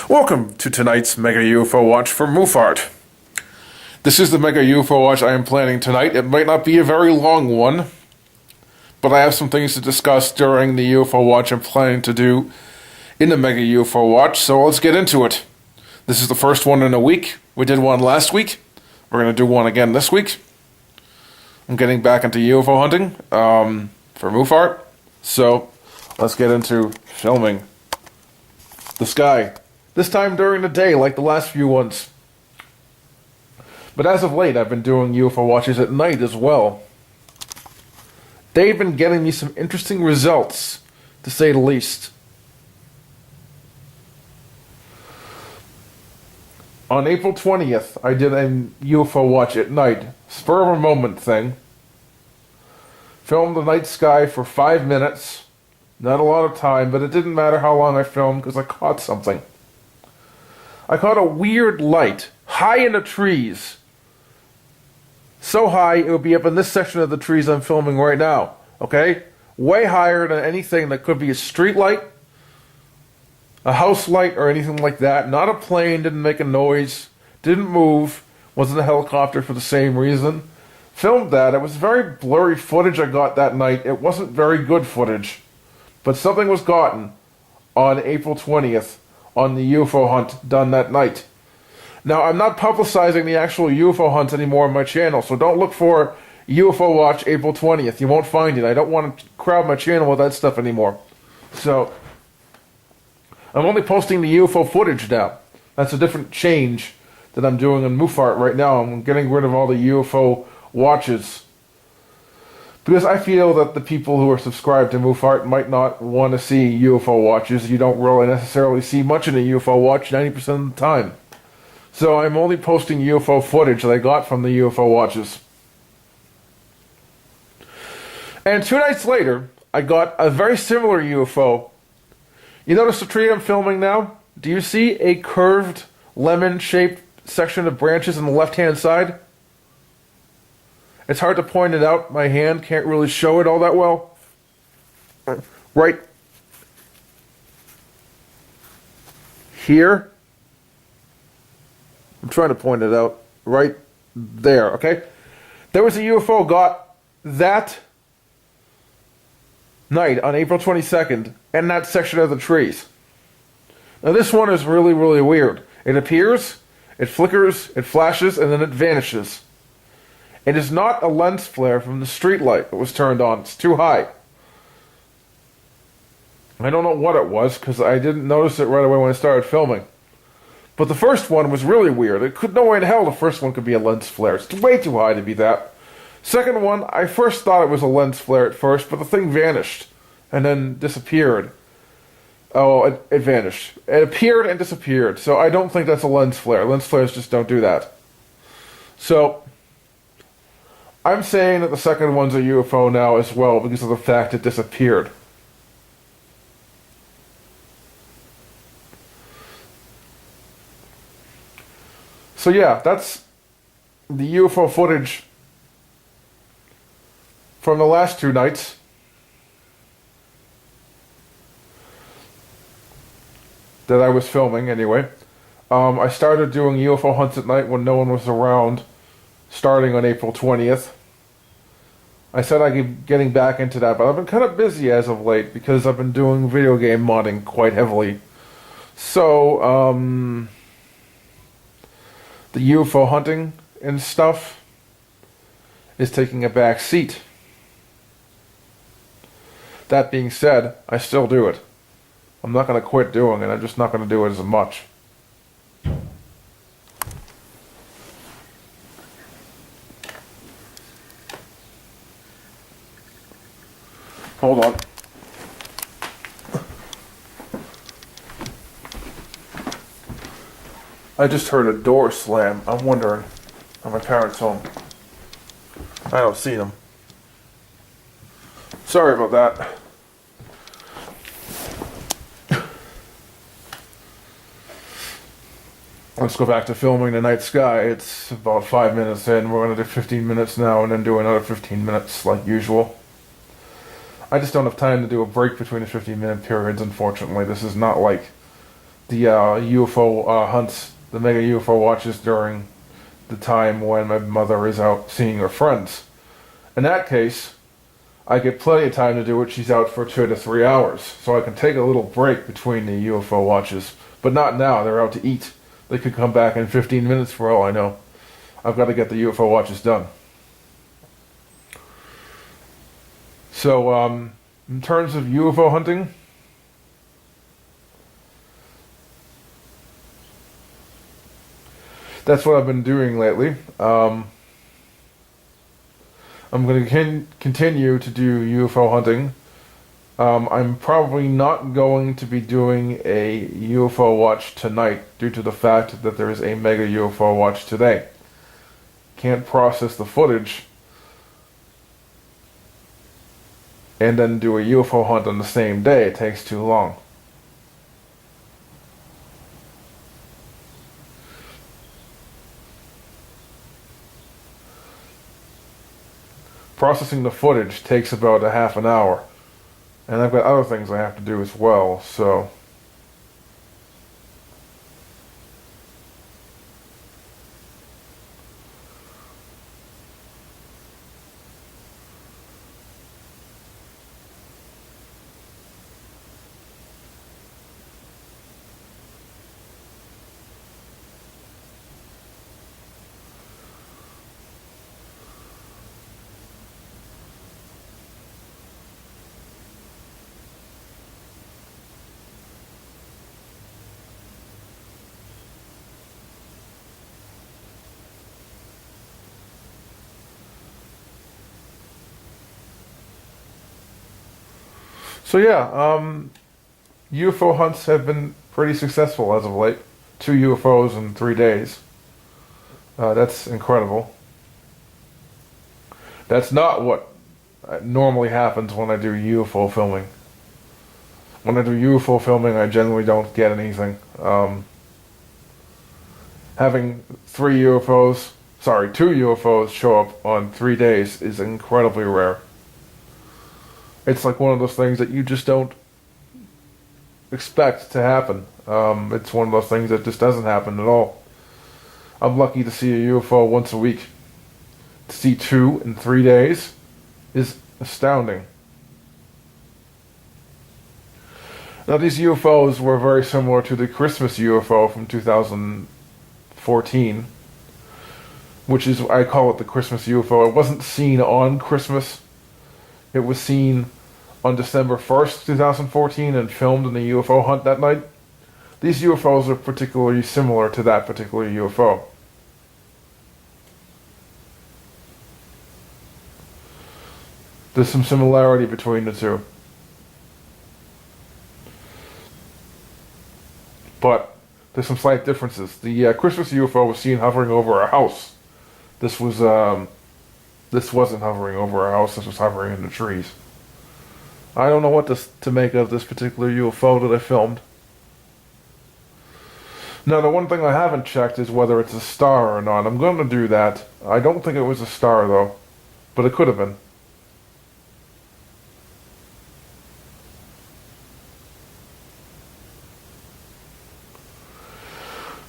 Welcome to tonight's Mega UFO Watch for Muphart. This is the Mega UFO Watch I am planning tonight. It might not be a very long one, but I have some things to discuss during the UFO Watch I'm planning to do in the Mega UFO Watch, so let's get into it. This is the first one in a week. We did one last week. We're going to do one again this week. I'm getting back into UFO hunting for Muphart, so let's get into filming the sky. This time during the day, like the last few ones. But as of late, I've been doing UFO watches at night as well. They've been getting me some interesting results, to say the least. On April 20th, I did a UFO watch at night. Spur of a moment thing. Filmed the night sky for 5 minutes. Not a lot of time, but it didn't matter how long I filmed because I caught something. I caught a weird light, high in the trees. So high, it would be up in this section of the trees I'm filming right now. Okay? Way higher than anything that could be a street light, a house light, or anything like that. Not a plane, didn't make a noise, didn't move, wasn't a helicopter for the same reason. Filmed that. It was very blurry footage I got that night. It wasn't very good footage. But something was gotten on April 20th. On the UFO hunt done that night. Now, I'm not publicizing the actual UFO hunts anymore on my channel, so don't look for UFO Watch April 20th. You won't find it. I don't want to crowd my channel with that stuff anymore. So, I'm only posting the UFO footage now. That's a different change that I'm doing on Muphart right now. I'm getting rid of all the UFO watches. Because I feel that the people who are subscribed to Muphart might not want to see UFO watches. You don't really necessarily see much in a UFO watch 90% of the time. So I'm only posting UFO footage that I got from the UFO watches. And 2 nights later, I got a very similar UFO. You notice the tree I'm filming now? Do you see a curved lemon-shaped section of branches on the left-hand side? It's hard to point it out. My hand can't really show it all that well. Right here. I'm trying to point it out. Right there, okay? There was a UFO got that night on April 22nd in that section of the trees. Now this one is really, really weird. It appears, it flickers, it flashes, and then it vanishes. It is not a lens flare from the street light that was turned on. It's too high. I don't know what it was because I didn't notice it right away when I started filming. But the first one was really weird. No way in hell the first one could be a lens flare. It's way too high to be that. Second one, I first thought it was a lens flare at first, but the thing vanished and then disappeared. Oh, it vanished. It appeared and disappeared. So I don't think that's a lens flare. Lens flares just don't do that. So I'm saying that the second one's a UFO now as well because of the fact it disappeared. So yeah, that's the UFO footage from the last 2 nights. That I was filming anyway. I started doing UFO hunts at night when no one was around, starting on April 20th. I said I'd be getting back into that, but I've been kind of busy as of late because I've been doing video game modding quite heavily. So, the UFO hunting and stuff is taking a back seat. That being said, I still do it. I'm not going to quit doing it, I'm just not going to do it as much. Hold on. I just heard a door slam. I'm wondering, are my parents home? I don't see them. Sorry about that. Let's go back to filming the night sky. It's about 5 minutes in. We're going to do 15 minutes now and then do another 15 minutes like usual. I just don't have time to do a break between the 15-minute periods, unfortunately. This is not like the UFO hunts, the mega UFO watches during the time when my mother is out seeing her friends. In that case, I get plenty of time to do it. She's out for 2 to 3 hours, so I can take a little break between the UFO watches. But not now. They're out to eat. They could come back in 15 minutes for all I know. I've got to get the UFO watches done. So, in terms of UFO hunting, that's what I've been doing lately. I'm going to continue to do UFO hunting. I'm probably not going to be doing a UFO watch tonight due to the fact that there is a mega UFO watch today. Can't process the footage and then do a UFO hunt on the same day. It takes too long. Processing the footage takes about a half an hour. And I've got other things I have to do as well, so... So yeah, UFO hunts have been pretty successful as of late. 2 UFOs in 3 days. That's incredible. That's not what normally happens when I do UFO filming. When I do UFO filming, I generally don't get anything. Having 2 UFOs show up on 3 days is incredibly rare. It's like one of those things that you just don't expect to happen. It's one of those things that just doesn't happen at all. I'm lucky to see a UFO once a week. To see 2 in 3 days is astounding. Now these UFOs were very similar to the Christmas UFO from 2014, which is, I call it the Christmas UFO. It wasn't seen on Christmas. It was seen on December 1st, 2014 and filmed in the UFO hunt that night. These UFOs are particularly similar to that particular UFO. There's some similarity between the two. But there's some slight differences. The Christmas UFO was seen hovering over a house. This wasn't hovering over a house, this was hovering in the trees. I don't know what to make of this particular UFO that I filmed. Now, the one thing I haven't checked is whether it's a star or not. I'm going to do that. I don't think it was a star, though. But it could have been.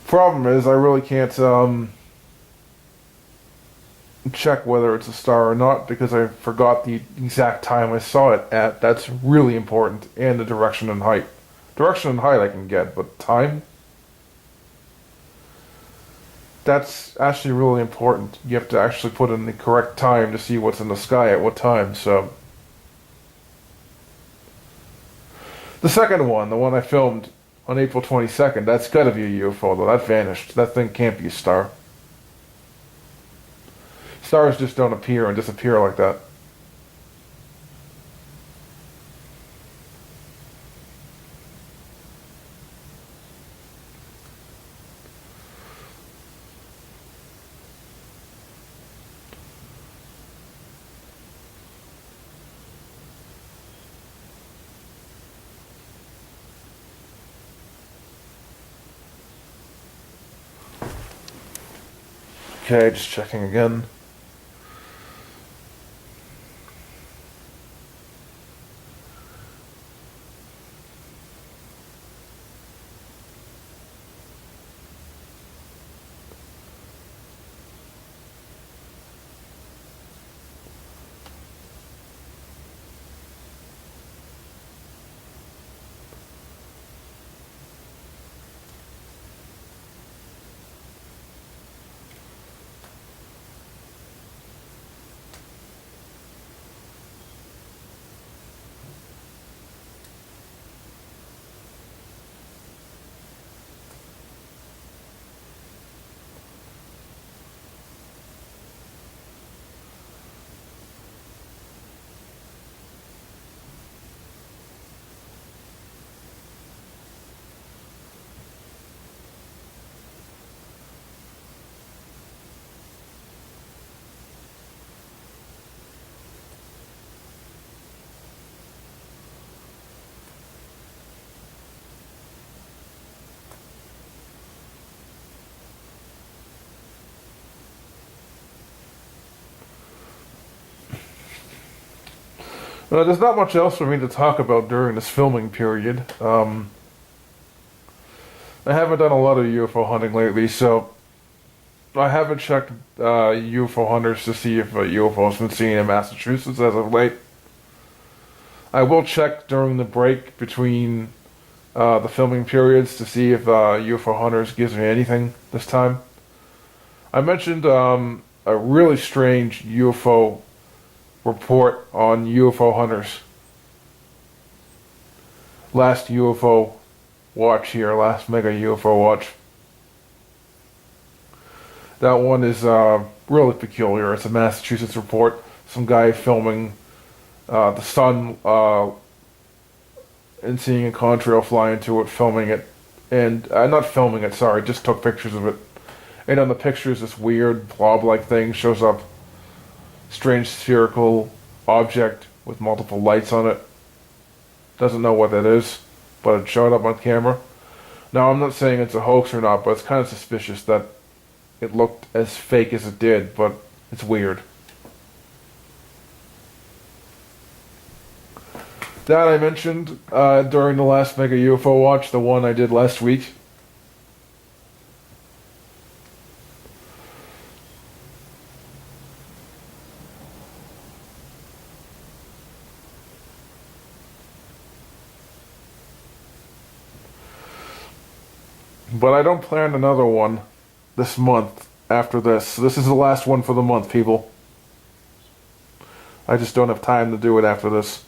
Problem is, I really can't check whether it's a star or not because I forgot the exact time I saw it at. That's really important, and the direction and height. Direction and height I can get, but time? That's actually really important. You have to actually put in the correct time to see what's in the sky at what time, so... The second one, the one I filmed on April 22nd, that's gotta be a UFO, though. That vanished. That thing can't be a star. Stars just don't appear and disappear like that. Okay, just checking again. Well, there's not much else for me to talk about during this filming period. I haven't done a lot of UFO hunting lately, so I haven't checked UFO hunters to see if a UFO has been seen in Massachusetts as of late. I will check during the break between the filming periods to see if UFO hunters gives me anything this time. I mentioned a really strange UFO report on UFO hunters. Last UFO watch here, last mega UFO watch. That one is really peculiar. It's a Massachusetts report. Some guy filming the sun and seeing a contrail fly into it, filming it, and not filming it, sorry, just took pictures of it. And on the pictures, this weird blob-like thing shows up. Strange spherical object with multiple lights on it. Doesn't know what that is, but it showed up on camera. Now, I'm not saying it's a hoax or not, but it's kind of suspicious that it looked as fake as it did, but it's weird. That I mentioned during the last Mega UFO Watch, the one I did last week. But I don't plan another one this month after this. So this is the last one for the month, people. I just don't have time to do it after this.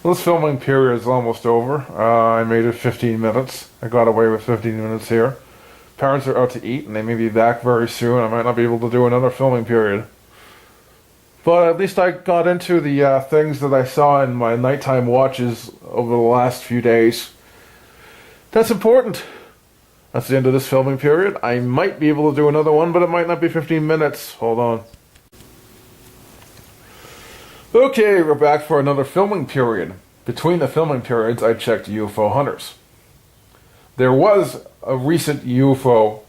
Well, this filming period is almost over. I made it 15 minutes. I got away with 15 minutes here. Parents are out to eat, and they may be back very soon. I might not be able to do another filming period. But at least I got into the things that I saw in my nighttime watches over the last few days. That's important. That's the end of this filming period. I might be able to do another one, but it might not be 15 minutes. Hold on. Okay, we're back for another filming period. Between the filming periods, I checked UFO hunters. There was a recent UFO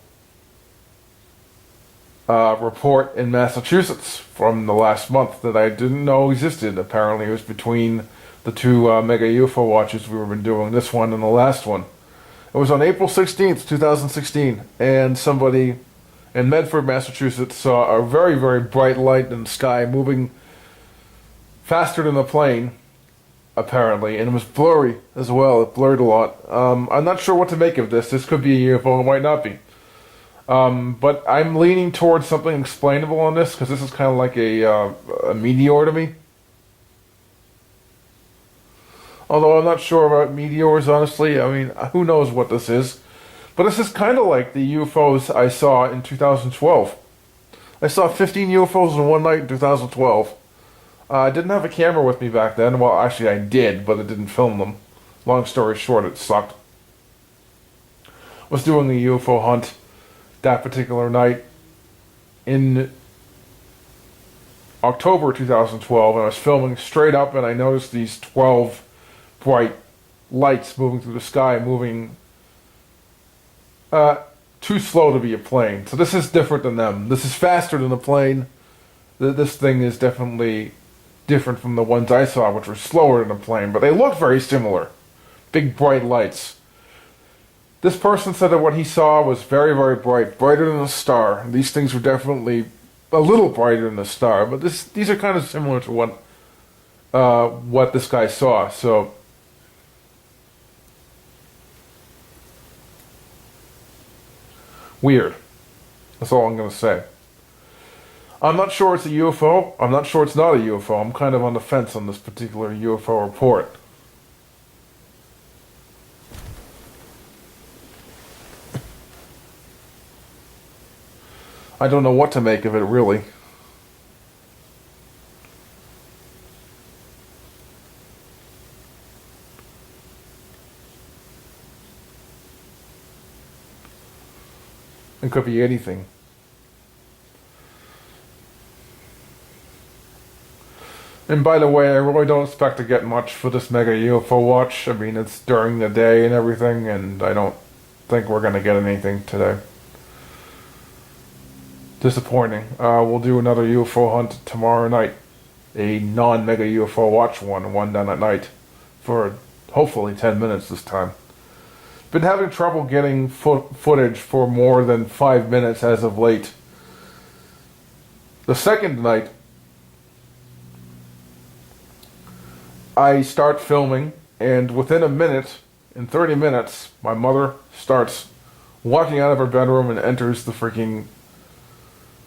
report in Massachusetts from the last month that I didn't know existed. Apparently it was between the two mega UFO watches we've been doing, this one and the last one. It was on April 16th, 2016, and somebody in Medford, Massachusetts saw a very, very bright light in the sky moving faster than the plane, apparently, and it was blurry as well. It blurred a lot. I'm not sure what to make of this. This could be a UFO, it might not be. But I'm leaning towards something explainable on this, because this is kind of like a meteor to me. Although I'm not sure about meteors, honestly. I mean, who knows what this is. But this is kind of like the UFOs I saw in 2012. I saw 15 UFOs in one night in 2012. I didn't have a camera with me back then. Well, actually I did, but it didn't film them. Long story short, it sucked. Was doing a UFO hunt that particular night in October 2012, and I was filming straight up, and I noticed these 12 bright lights moving through the sky, moving too slow to be a plane. So this is different than them. This is faster than a plane. This thing is definitely different from the ones I saw, which were slower than a plane, but they look very similar. Big bright lights. This person said that what he saw was very, very bright, brighter than a star. These things were definitely a little brighter than a star, but these are kind of similar to what this guy saw. So weird. That's all I'm going to say. I'm not sure it's a UFO. I'm not sure it's not a UFO. I'm kind of on the fence on this particular UFO report. I don't know what to make of it, really. It could be anything. And by the way, I really don't expect to get much for this mega UFO watch. I mean, it's during the day and everything, and I don't think we're going to get anything today. Disappointing. We'll do another UFO hunt tomorrow night. A non-mega UFO watch one done at night. For hopefully 10 minutes this time. Been having trouble getting footage for more than 5 minutes as of late. The second night, I start filming, and within a minute, in 30 minutes, my mother starts walking out of her bedroom and enters the freaking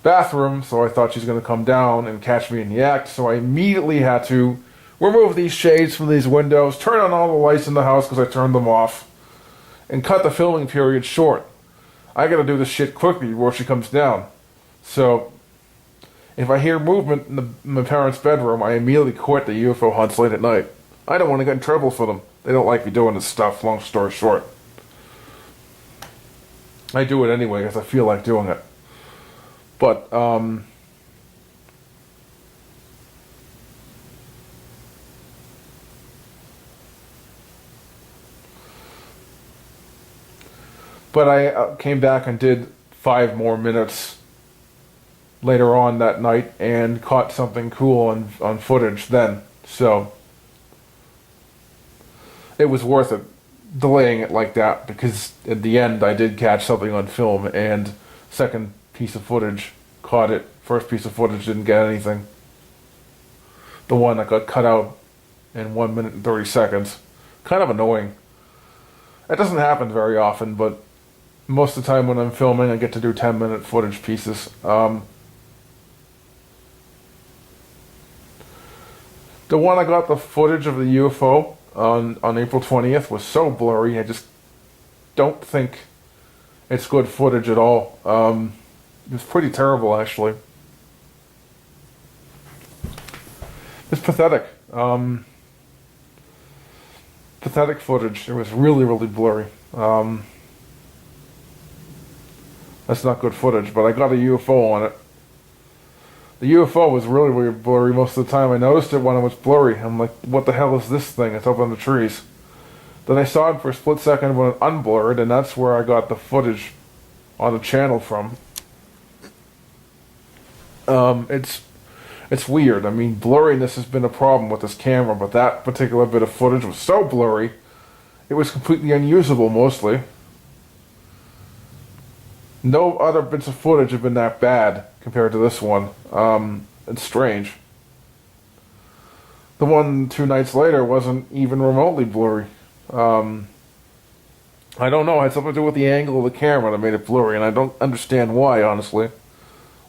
bathroom, so I thought she's going to come down and catch me in the act, so I immediately had to remove these shades from these windows, turn on all the lights in the house because I turned them off, and cut the filming period short. I got to do this shit quickly before she comes down. So if I hear movement in my parents' bedroom, I immediately quit the UFO hunts late at night. I don't want to get in trouble for them. They don't like me doing this stuff, long story short. I do it anyway because I feel like doing it. But, I came back and did 5 more minutes later on that night and caught something cool on footage then. So it was worth it delaying it like that, because at the end I did catch something on film, and second piece of footage caught it. First piece of footage didn't get anything. The one that got cut out in 1 minute and 30 seconds. Kind of annoying. It doesn't happen very often, but most of the time when I'm filming I get to do 10-minute footage pieces. The one I got the footage of the UFO on April 20th was so blurry, I just don't think it's good footage at all. It was pretty terrible, actually. It's pathetic. Pathetic footage. It was really, really blurry. That's not good footage, but I got a UFO on it. The UFO was really, really blurry most of the time. I noticed it when it was blurry. I'm like, what the hell is this thing? It's up in the trees. Then I saw it for a split second when it unblurred, and that's where I got the footage on the channel from. It's weird. I mean, blurriness has been a problem with this camera, but that particular bit of footage was so blurry, it was completely unusable mostly. No other bits of footage have been that bad compared to this one. It's strange. The one 2 nights later wasn't even remotely blurry. I don't know. It had something to do with the angle of the camera that made it blurry, and I don't understand why, honestly.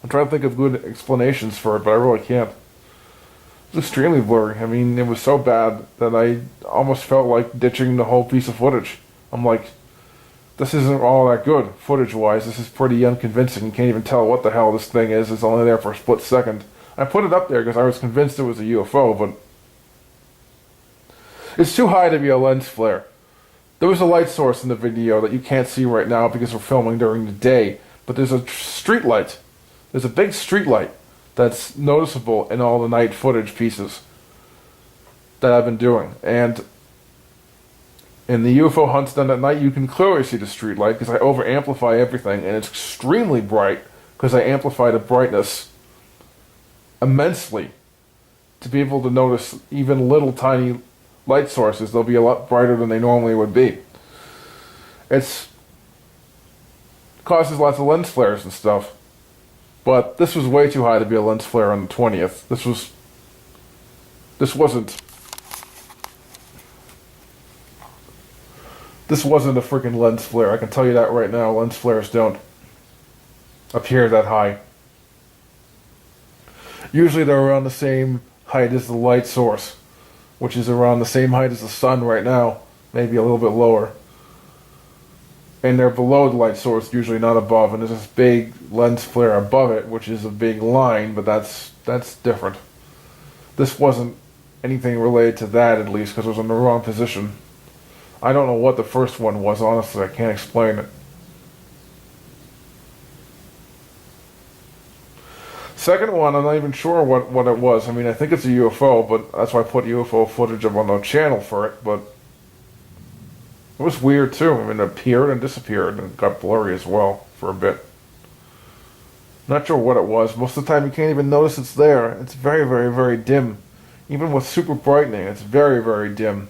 I'm trying to think of good explanations for it, but I really can't. It was extremely blurry. I mean, it was so bad that I almost felt like ditching the whole piece of footage. I'm like, this isn't all that good, footage-wise. This is pretty unconvincing. You can't even tell what the hell this thing is. It's only there for a split second. I put it up there because I was convinced it was a UFO, but it's too high to be a lens flare. There was a light source in the video that you can't see right now because we're filming during the day, but there's a street light. There's a big street light that's noticeable in all the night footage pieces that I've been doing. And in the UFO hunts done at night, you can clearly see the street light because I over amplify everything, and it's extremely bright because I amplify the brightness immensely to be able to notice even little tiny light sources. They'll be a lot brighter than they normally would be. It causes lots of lens flares and stuff, but this was way too high to be a lens flare on the 20th. This wasn't a freaking lens flare. I can tell you that right now. Lens flares don't appear that high. Usually they're around the same height as the light source, which is around the same height as the sun right now, maybe a little bit lower. And they're below the light source, usually not above, and there's this big lens flare above it, which is a big line, but that's different. This wasn't anything related to that, at least, because it was in the wrong position. I don't know what the first one was, honestly. I can't explain it. Second one, I'm not even sure what it was. I mean, I think it's a UFO, but that's why I put UFO footage up on the channel for it, but it was weird too. I mean, it appeared and disappeared and got blurry as well for a bit. Not sure what it was. Most of the time you can't even notice it's there. It's very, very, very dim. Even with super brightening, it's very, very dim.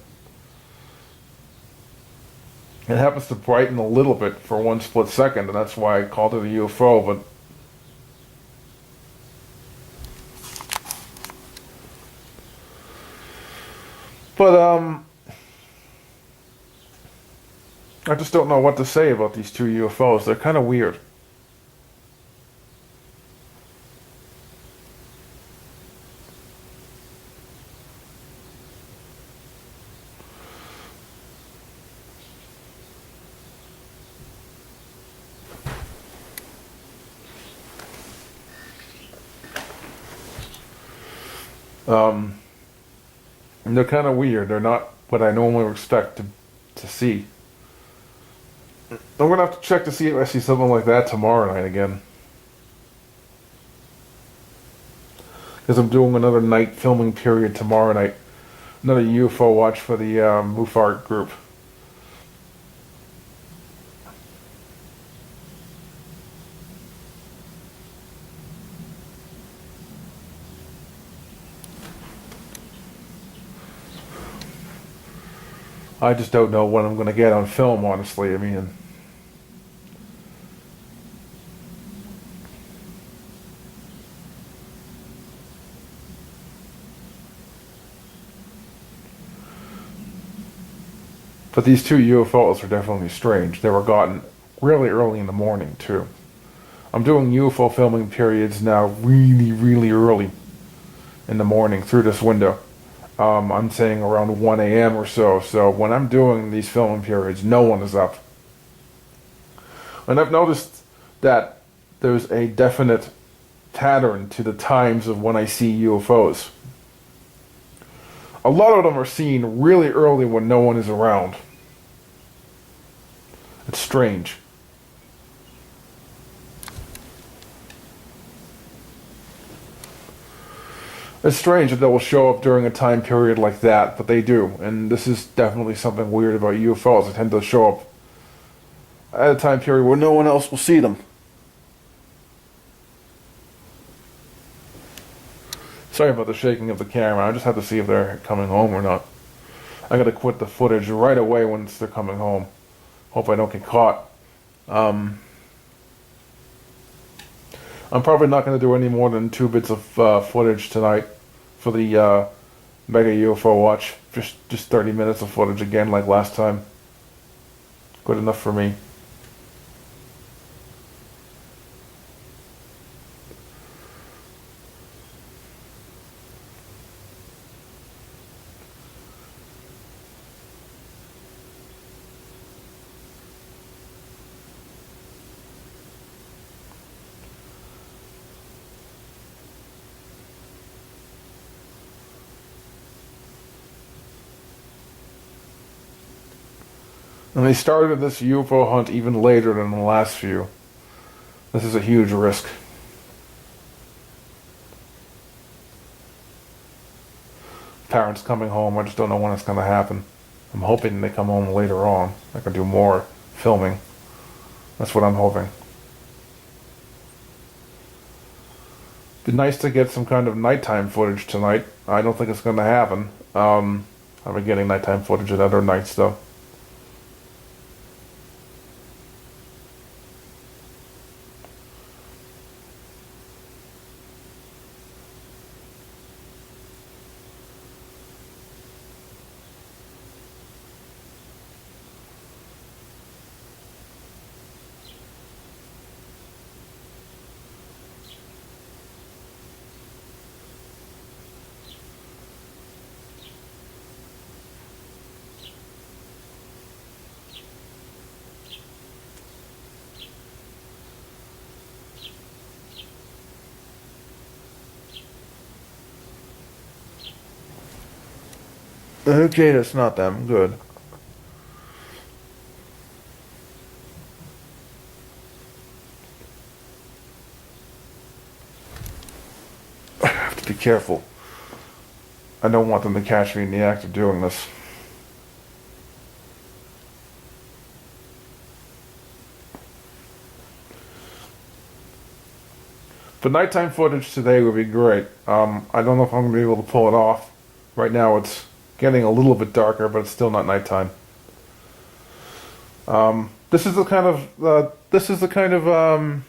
It happens to brighten a little bit for one split second, and that's why I called it a UFO, but I just don't know what to say about these two UFOs. They're kind of weird. And they're kind of weird. They're not what I normally expect to see. I'm going to have to check to see if I see something like that tomorrow night again. Because I'm doing another night filming period tomorrow night. Another UFO watch for the Muphart group. I just don't know what I'm going to get on film, honestly. I mean, but these two UFOs are definitely strange. They were gotten really early in the morning, too. I'm doing UFO filming periods now really, really early in the morning through this window. I'm saying around 1 a.m. or so. So when I'm doing these filming periods, no one is up. And I've noticed that there's a definite pattern to the times of when I see UFOs. A lot of them are seen really early when no one is around. It's strange. It's strange that they will show up during a time period like that, but they do. And this is definitely something weird about UFOs. They tend to show up at a time period where no one else will see them. Sorry about the shaking of the camera. I just have to see if they're coming home or not. I gotta quit the footage right away once they're coming home. Hope I don't get caught. I'm probably not going to do any more than 2 bits of footage tonight for the Mega UFO watch. Just 30 minutes of footage again like last time. Good enough for me. And they started this UFO hunt even later than the last few. This is a huge risk. Parents coming home, I just don't know when it's going to happen. I'm hoping they come home later on. I can do more filming. That's what I'm hoping. Be nice to get some kind of nighttime footage tonight. I don't think it's going to happen. I've been getting nighttime footage at other nights though. Okay, that's not them. Good. I have to be careful. I don't want them to catch me in the act of doing this. But nighttime footage today would be great. I don't know if I'm going to be able to pull it off. Right now it's getting a little bit darker, but it's still not nighttime. This is the kind of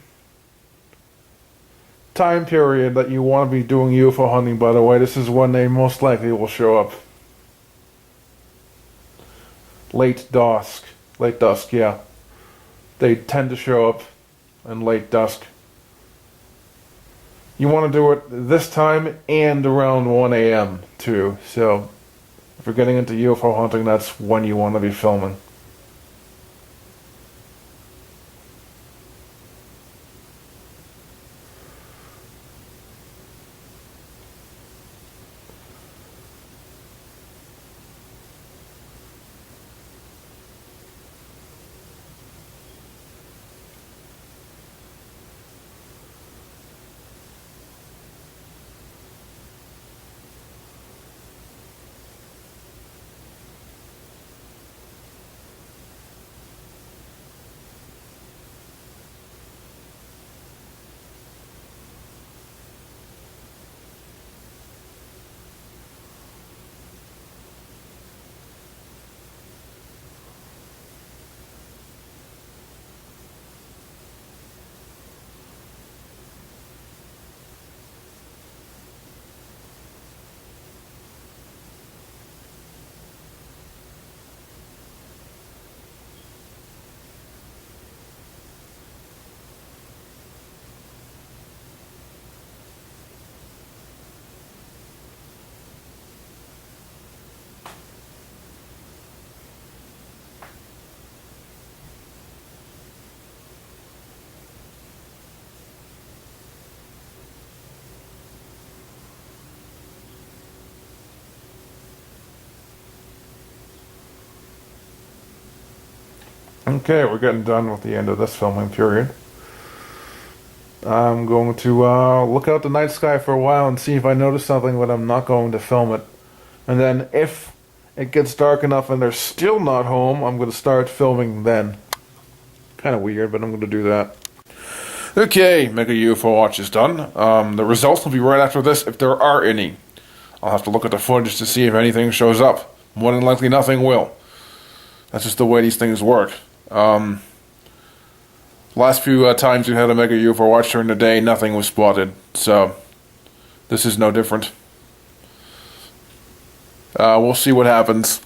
time period that you want to be doing UFO hunting, by the way. This is when they most likely will show up. Late dusk, yeah. They tend to show up in late dusk. You want to do it this time and around 1 a.m. too. So if you're getting into UFO hunting, that's when you want to be filming. Okay, we're getting done with the end of this filming period. I'm going to look out the night sky for a while and see if I notice something, but I'm not going to film it. And then if it gets dark enough and they're still not home, I'm going to start filming then. Kind of weird, but I'm going to do that. Okay, Mega UFO Watch is done. The results will be right after this, if there are any. I'll have to look at the footage to see if anything shows up. More than likely nothing will. That's just the way these things work. Last few times we had a Mega UFO Watch during the day, nothing was spotted. So, this is no different. We'll see what happens.